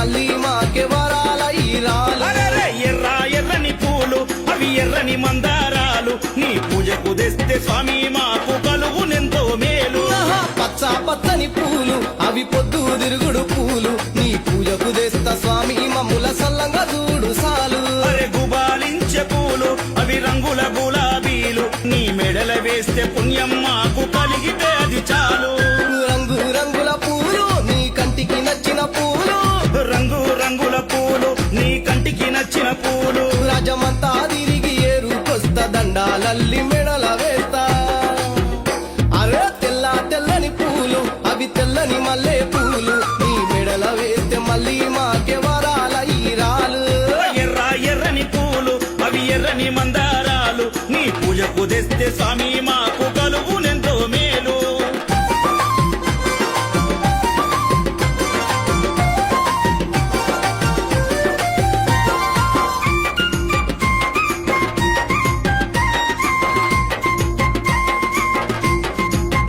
మళ్ళీ మాకే వరాల ఈరాలు. ఎర్ర ఎర్రని పూలు అవి ఎర్రని మందారాలు నీ పూజకు తెస్తే స్వామి మాకు కలుగునెంతో మేలు. పచ్చ పచ్చని పూలు అవి పొద్దు తిరుగుడు పూలు నీ పూజకు తెస్తా స్వామి మమ్ముల సల్లంగా చూడు సాలు. అరే గుబాలించే పూలు అవి రంగుల గులాబీలు నీ మెడల వేస్తే పుణ్యం మాకు కలిగితే అది చాలు. రంగు రంగుల పూలు నీ కంటికి నచ్చిన పూలు, రంగు రంగుల పూలు నీ కంటికి నచ్చిన పూలు రాజమంతా తిరిగి ఏరుకొస్తా దండాలల్లి మెడల వేస్తా. అరే తెల్ల తెల్లని పూలు అవి తెల్లని మల్లె పూలు నీ మెడల వేస్తే మళ్ళీ మాకే వరాల ఈరాలు. ఎర్ర ఎర్రని పూలు అవి ఎర్రని మందారాలు నీ పూజకు తెస్తే స్వామి